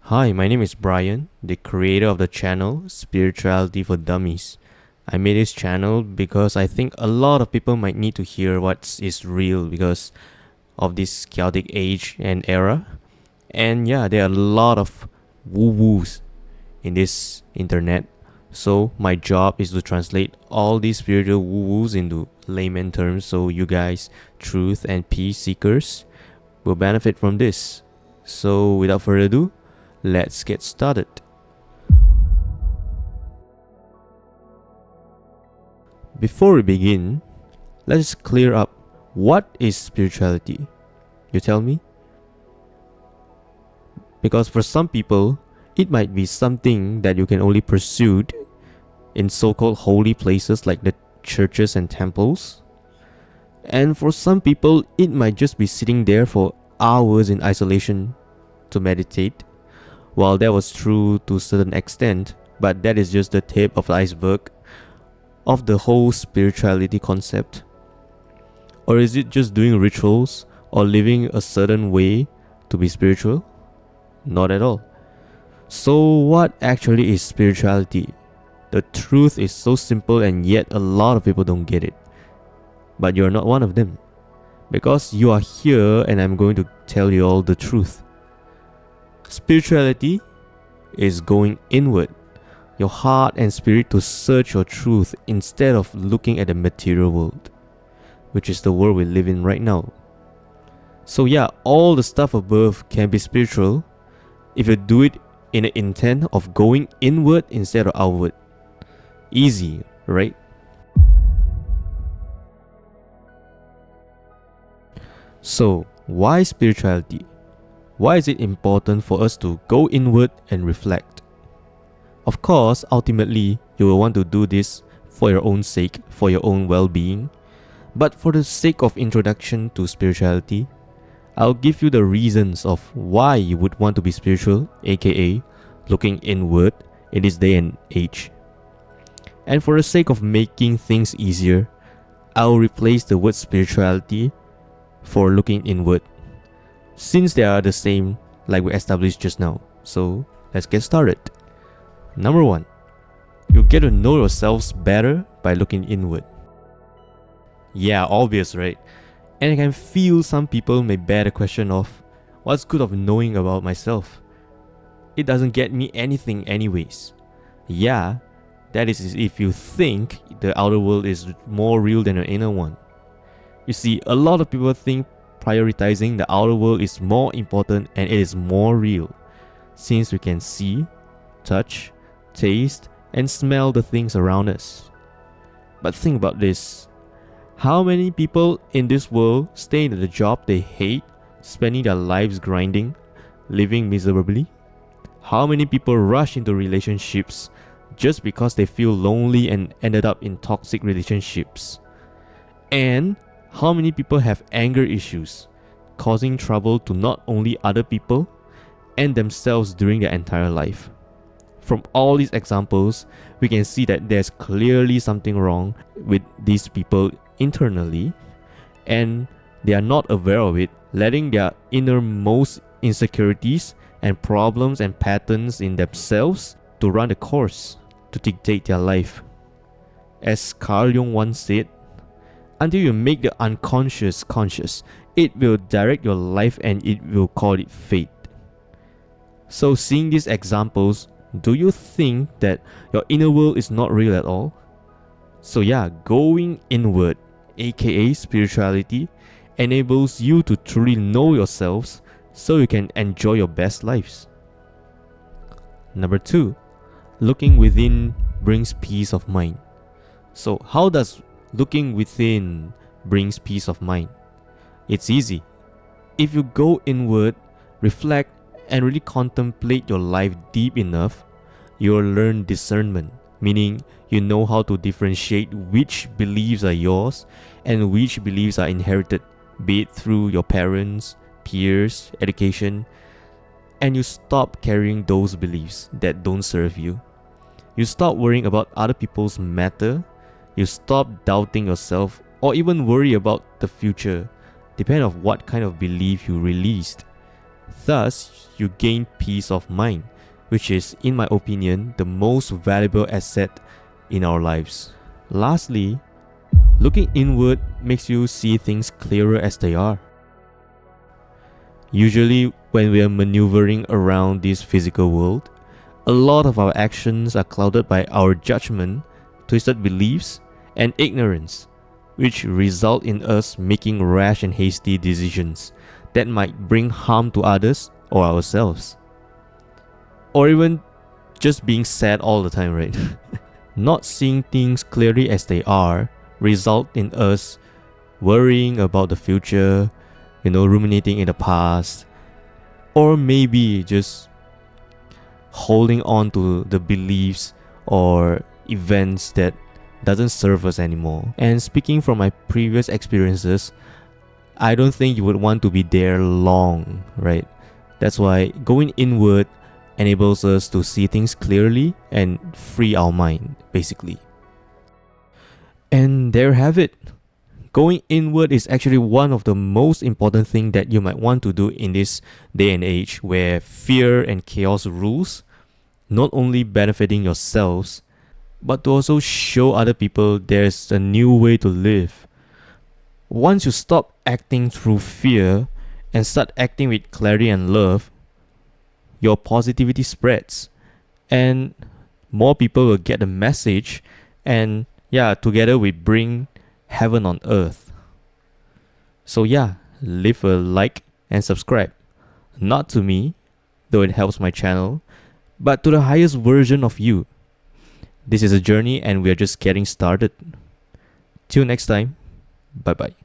Hi, my name is Bryan, the creator of the channel Spirituality for Dummies. I made this channel because I think a lot of people might need to hear what is real because of this chaotic age and era. And yeah, there are a lot of woo-woos in this internet. So my job is to translate all these spiritual woo-woos into layman terms so you guys, truth and peace seekers, will benefit from this. So without further ado, let's get started. Before we begin, let's clear up what is spirituality. You tell me? Because for some people, it might be something that you can only pursue in so-called holy places like the churches and temples. And for some people, it might just be sitting there for hours in isolation to meditate. While that was true to a certain extent, but that is just the tip of the iceberg of the whole spirituality concept. Or is it just doing rituals or living a certain way to be spiritual? Not at all. So what actually is spirituality? The truth is so simple and yet a lot of people don't get it. But you're not one of them. Because you are here and I'm going to tell you all the truth. Spirituality is going inward, your heart and spirit, to search your truth instead of looking at the material world, which is the world we live in right now. So yeah, all the stuff above can be spiritual if you do it in the intent of going inward instead of outward. Easy, right? So why spirituality? Why is it important for us to go inward and reflect? Of course, ultimately, you will want to do this for your own sake, for your own well-being. But for the sake of introduction to spirituality, I'll give you the reasons of why you would want to be spiritual, aka looking inward in this day and age. And for the sake of making things easier, I'll replace the word spirituality for looking inward, since they are the same like we established just now. So let's get started. Number 1, you get to know yourselves better by looking inward. Yeah, obvious, right? And I can feel some people may bear the question of, what's good of knowing about myself? It doesn't get me anything anyways. Yeah, that is if you think the outer world is more real than the inner one. You see, a lot of people think prioritizing the outer world is more important and it is more real, since we can see, touch, taste, and smell the things around us. But think about this. How many people in this world stay in the job they hate, spending their lives grinding, living miserably? How many people rush into relationships just because they feel lonely and ended up in toxic relationships? And how many people have anger issues, causing trouble to not only other people and themselves during their entire life? From all these examples, we can see that there's clearly something wrong with these people internally, and they are not aware of it, letting their innermost insecurities and problems and patterns in themselves to run the course, to dictate their life. As Carl Jung once said, until you make the unconscious conscious, it will direct your life and it will call it fate. So seeing these examples, do you think that your inner world is not real at all? So yeah, going inward, aka spirituality, enables you to truly know yourselves so you can enjoy your best lives. Number 2, looking within brings peace of mind. So how does looking within brings peace of mind? It's easy. If you go inward, reflect, and really contemplate your life deep enough, you'll learn discernment, meaning you know how to differentiate which beliefs are yours and which beliefs are inherited, be it through your parents, peers, education, and you stop carrying those beliefs that don't serve you. You stop worrying about other people's matter. You stop doubting yourself or even worry about the future, depending on what kind of belief you released. Thus, you gain peace of mind, which is, in my opinion, the most valuable asset in our lives. Lastly, looking inward makes you see things clearer as they are. Usually, when we are maneuvering around this physical world, a lot of our actions are clouded by our judgment, twisted beliefs, and ignorance, which result in us making rash and hasty decisions that might bring harm to others or ourselves. Or even just being sad all the time, right? Not seeing things clearly as they are result in us worrying about the future, ruminating in the past, or maybe just holding on to the beliefs or events that doesn't serve us anymore. And speaking from my previous experiences, I don't think you would want to be there long, right? That's why going inward enables us to see things clearly and free our mind, basically. And there you have it. Going inward is actually one of the most important things that you might want to do in this day and age where fear and chaos rules, not only benefiting yourselves, but to also show other people there's a new way to live. Once you stop acting through fear and start acting with clarity and love, your positivity spreads and more people will get the message, and together we bring heaven on earth. So leave a like and subscribe. Not to me, though it helps my channel, but to the highest version of you. This is a journey and we are just getting started. Till next time, bye bye.